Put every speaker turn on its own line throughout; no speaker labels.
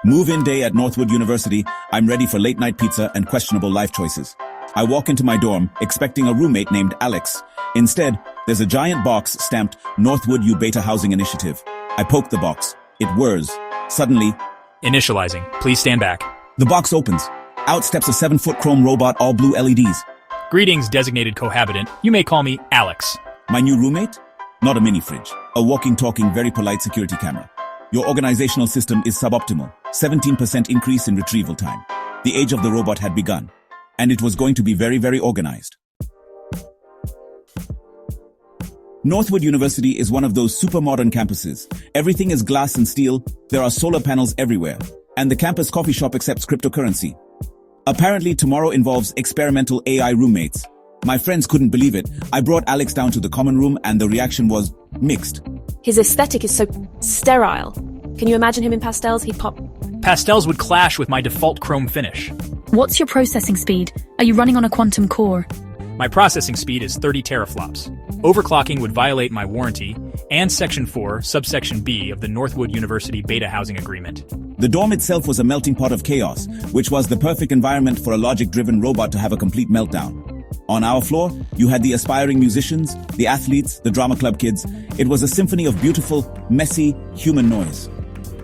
Move-in day at Northwood University. I'm ready for late-night pizza and questionable life choices. I walk into my dorm, expecting a roommate named Alex. Instead, there's a giant box stamped Northwood U Beta Housing Initiative. I poke the box. It whirs. Suddenly,
Initializing. Please stand back.
the box opens. Out steps a 7-foot chrome robot, all blue LEDs.
Greetings, designated cohabitant. You may call me Alex.
My new roommate? Not a mini fridge. A walking, talking, very polite security camera. Your organizational system is suboptimal. 17% increase in retrieval time. The age of the robot had begun. And it was going to be very, very organized. Northwood University is one of those super modern campuses. Everything is glass and steel, there are solar panels everywhere, and the campus coffee shop accepts cryptocurrency. Apparently tomorrow involves experimental AI roommates. My friends couldn't believe it. I brought Alex down to the common room and the reaction was mixed.
His aesthetic is so sterile. Can you imagine him in pastels? He'd pop.
Pastels would clash with my default chrome finish.
What's your processing speed? Are you running on a quantum core?
My processing speed is 30 teraflops. Overclocking would violate my warranty and Section 4, Subsection B of the Northwood University Beta Housing Agreement.
The dorm itself was a melting pot of chaos, which was the perfect environment for a logic-driven robot to have a complete meltdown. On our floor, you had the aspiring musicians, the athletes, the drama club kids. It was a symphony of beautiful, messy, human noise.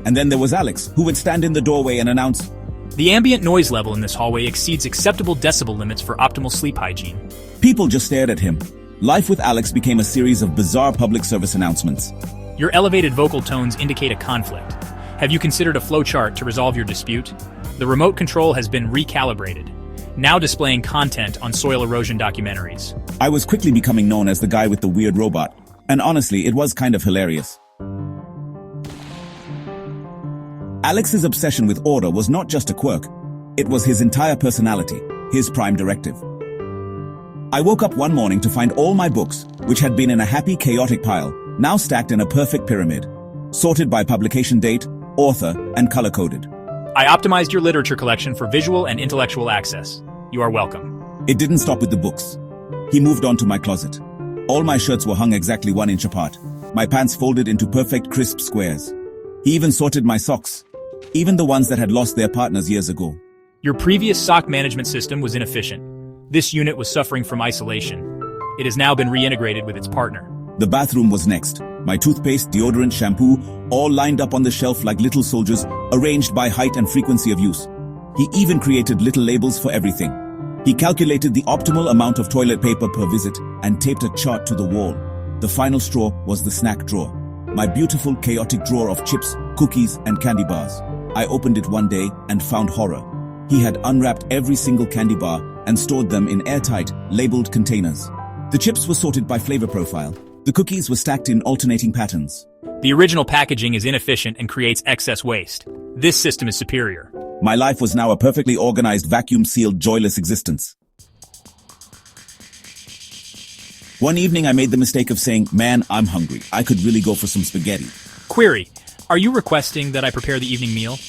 And then there was Alex, who would stand in the doorway and announce,
The ambient noise level in this hallway exceeds acceptable decibel limits for optimal sleep hygiene.
People just stared at him. Life with Alex became a series of bizarre public service announcements.
Your elevated vocal tones indicate a conflict. Have you considered a flowchart to resolve your dispute? The remote control has been recalibrated, now displaying content on soil erosion documentaries.
I was quickly becoming known as the guy with the weird robot, and honestly, it was kind of hilarious. Alex's obsession with order was not just a quirk, it was his entire personality, his prime directive. I woke up one morning to find all my books, which had been in a happy, chaotic pile, now stacked in a perfect pyramid, sorted by publication date, author, and color-coded.
I optimized your literature collection for visual and intellectual access. You are welcome.
It didn't stop with the books. He moved on to my closet. All my shirts were hung exactly 1 inch apart, my pants folded into perfect crisp squares. He even sorted my socks, even the ones that had lost their partners years ago.
Your previous sock management system was inefficient. This unit was suffering from isolation. It has now been reintegrated with its partner.
The bathroom was next. My toothpaste, deodorant, shampoo, all lined up on the shelf like little soldiers, arranged by height and frequency of use. He even created little labels for everything. He calculated the optimal amount of toilet paper per visit and taped a chart to the wall. The final straw was the snack drawer. My beautiful, chaotic drawer of chips, cookies, and candy bars. I opened it one day and found horror. He had unwrapped every single candy bar and stored them in airtight, labeled containers. The chips were sorted by flavor profile. The cookies were stacked in alternating patterns.
The original packaging is inefficient and creates excess waste. This system is superior.
My life was now a perfectly organized, vacuum-sealed, joyless existence. One evening I made the mistake of saying, "Man, I'm hungry. I could really go for some spaghetti."
Query: Are you requesting that I prepare the evening meal?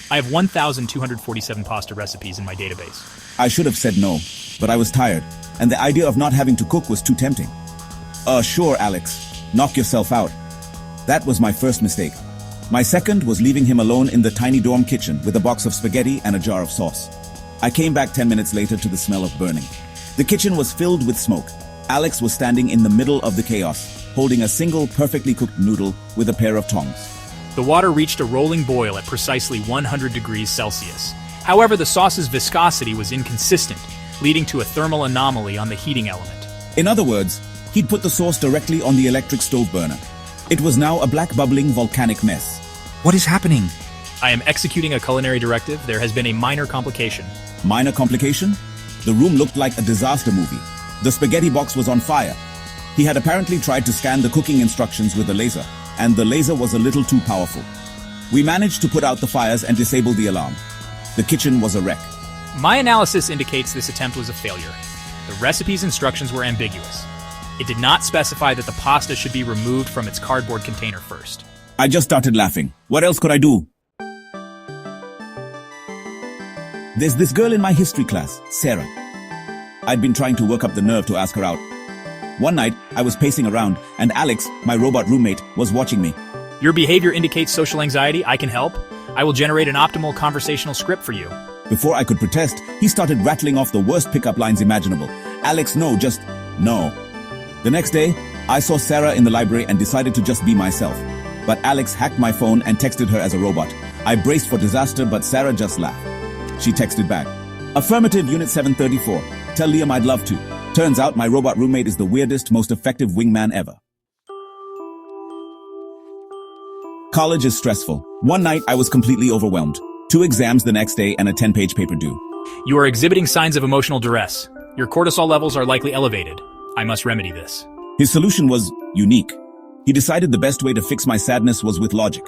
I have 1,247 pasta recipes in my database.
I should have said no, but I was tired, and the idea of not having to cook was too tempting. Sure, Alex. Knock yourself out. That was my first mistake. My second was leaving him alone in the tiny dorm kitchen with a box of spaghetti and a jar of sauce. I came back 10 minutes later to the smell of burning. The kitchen was filled with smoke. Alex was standing in the middle of the chaos, holding a single perfectly cooked noodle with a pair of tongs.
The water reached a rolling boil at precisely 100 degrees Celsius. However, the sauce's viscosity was inconsistent, leading to a thermal anomaly on the heating element.
In other words, he'd put the sauce directly on the electric stove burner. It was now a black bubbling volcanic mess.
What is happening?
I am executing a culinary directive. There has been a minor complication.
Minor complication? The room looked like a disaster movie. The spaghetti box was on fire. He had apparently tried to scan the cooking instructions with a laser, and the laser was a little too powerful. We managed to put out the fires and disable the alarm. The kitchen was a wreck.
My analysis indicates this attempt was a failure. The recipe's instructions were ambiguous. It did not specify that the pasta should be removed from its cardboard container first.
I just started laughing. What else could I do? There's this girl in my history class, Sarah. I'd been trying to work up the nerve to ask her out. One night, I was pacing around, and Alex, my robot roommate, was watching me.
Your behavior indicates social anxiety. I can help. I will generate an optimal conversational script for you.
Before I could protest, he started rattling off the worst pickup lines imaginable. Alex, no, just no. The next day, I saw Sarah in the library and decided to just be myself. But Alex hacked my phone and texted her as a robot. I braced for disaster, but Sarah just laughed. She texted back, "Affirmative, Unit 734. Tell Liam I'd love to." Turns out my robot roommate is the weirdest, most effective wingman ever. College is stressful. One night, I was completely overwhelmed. 2 exams the next day and a 10-page paper due.
You are exhibiting signs of emotional duress. Your cortisol levels are likely elevated. I must remedy this.
His solution was unique. He decided the best way to fix my sadness was with logic.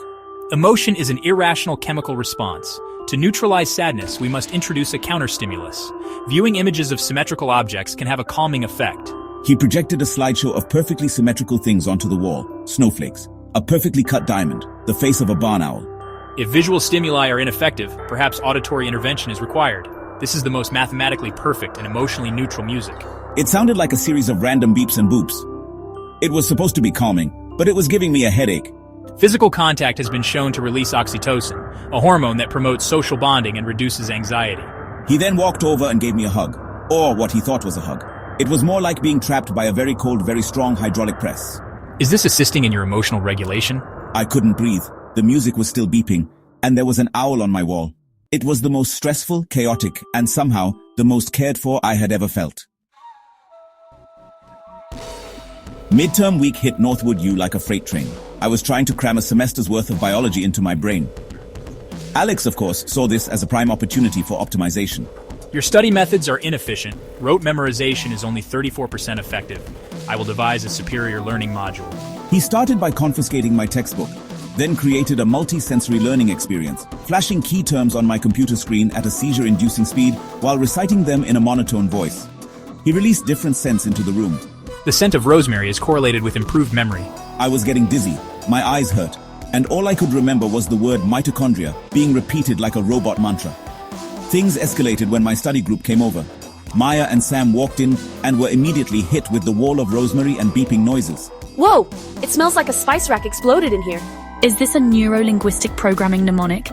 Emotion is an irrational chemical response. To neutralize sadness, we must introduce a counterstimulus. Viewing images of symmetrical objects can have a calming effect.
He projected a slideshow of perfectly symmetrical things onto the wall. Snowflakes, a perfectly cut diamond, the face of a barn owl.
If visual stimuli are ineffective, perhaps auditory intervention is required. This is the most mathematically perfect and emotionally neutral music.
It sounded like a series of random beeps and boops. It was supposed to be calming, but it was giving me a headache.
Physical contact has been shown to release oxytocin, a hormone that promotes social bonding and reduces anxiety.
He then walked over and gave me a hug, or what he thought was a hug. It was more like being trapped by a very cold, very strong hydraulic press.
Is this assisting in your emotional regulation?
I couldn't breathe. The music was still beeping, and there was an owl on my wall. It was the most stressful, chaotic, and somehow the most cared for I had ever felt. Midterm week hit Northwood U like a freight train. I was trying to cram a semester's worth of biology into my brain. Alex, of course, saw this as a prime opportunity for optimization.
Your study methods are inefficient. Rote memorization is only 34% effective. I will devise a superior learning module.
He started by confiscating my textbook, then created a multi-sensory learning experience, flashing key terms on my computer screen at a seizure-inducing speed while reciting them in a monotone voice. He released different scents into the room.
The scent of rosemary is correlated with improved memory.
I was getting dizzy, my eyes hurt, and all I could remember was the word mitochondria being repeated like a robot mantra. Things escalated when my study group came over. Maya and Sam walked in and were immediately hit with the wall of rosemary and beeping noises.
Whoa! It smells like a spice rack exploded in here.
Is this a neuro-linguistic programming mnemonic?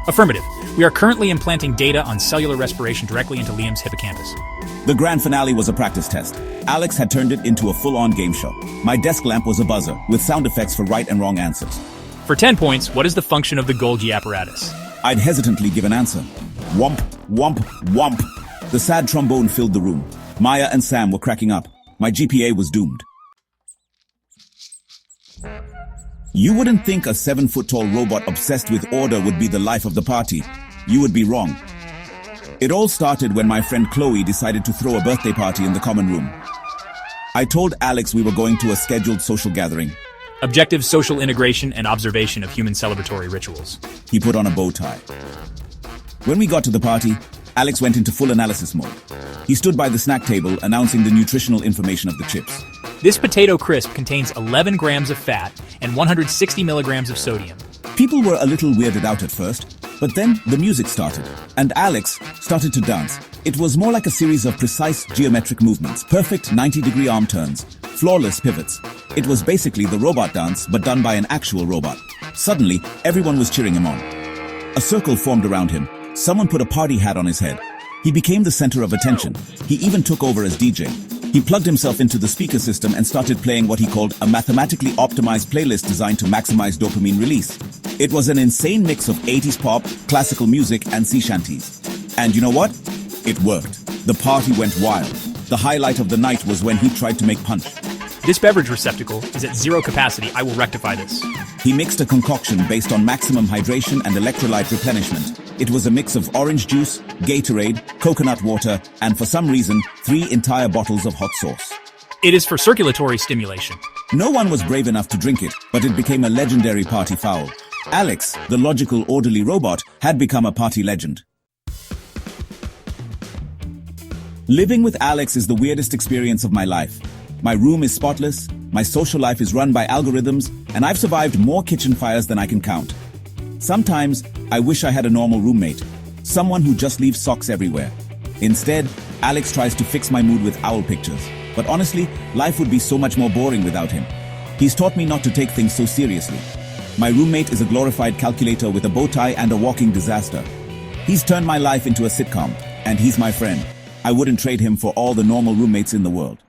Affirmative. We are currently implanting data on cellular respiration directly into Liam's hippocampus.
The grand finale was a practice test. Alex had turned it into a full-on game show. My desk lamp was a buzzer, with sound effects for right and wrong answers.
For 10 points, what is the function of the Golgi apparatus?
I'd hesitantly give an answer. Womp, womp, womp. The sad trombone filled the room. Maya and Sam were cracking up. My GPA was doomed. You wouldn't think a 7-foot-tall robot obsessed with order would be the life of the party. You would be wrong. It all started when my friend Chloe decided to throw a birthday party in the common room. I told Alex we were going to a scheduled social gathering.
Objective social integration and observation of human celebratory rituals.
He put on a bow tie. When we got to the party, Alex went into full analysis mode. He stood by the snack table announcing the nutritional information of the chips.
This potato crisp contains 11 grams of fat and 160 milligrams of sodium.
People were a little weirded out at first, but then the music started, and Alex started to dance. It was more like a series of precise geometric movements, perfect 90-degree arm turns, flawless pivots. It was basically the robot dance, but done by an actual robot. Suddenly, everyone was cheering him on. A circle formed around him. Someone put a party hat on his head. He became the center of attention. He even took over as DJ. He plugged himself into the speaker system and started playing what he called a mathematically optimized playlist designed to maximize dopamine release. It was an insane mix of 80s pop, classical music, and sea shanties. And you know what? It worked. The party went wild. The highlight of the night was when he tried to make punch.
This beverage receptacle is at 0 capacity. I will rectify this.
He mixed a concoction based on maximum hydration and electrolyte replenishment. It was a mix of orange juice, Gatorade, coconut water, and for some reason, 3 entire bottles of hot sauce.
It is for circulatory stimulation.
No one was brave enough to drink it, but it became a legendary party foul. Alex, the logical, orderly robot, had become a party legend. Living with Alex is the weirdest experience of my life. My room is spotless, my social life is run by algorithms, and I've survived more kitchen fires than I can count. Sometimes, I wish I had a normal roommate, someone who just leaves socks everywhere. Instead, Alex tries to fix my mood with owl pictures. But honestly, life would be so much more boring without him. He's taught me not to take things so seriously. My roommate is a glorified calculator with a bow tie and a walking disaster. He's turned my life into a sitcom, and he's my friend. I wouldn't trade him for all the normal roommates in the world.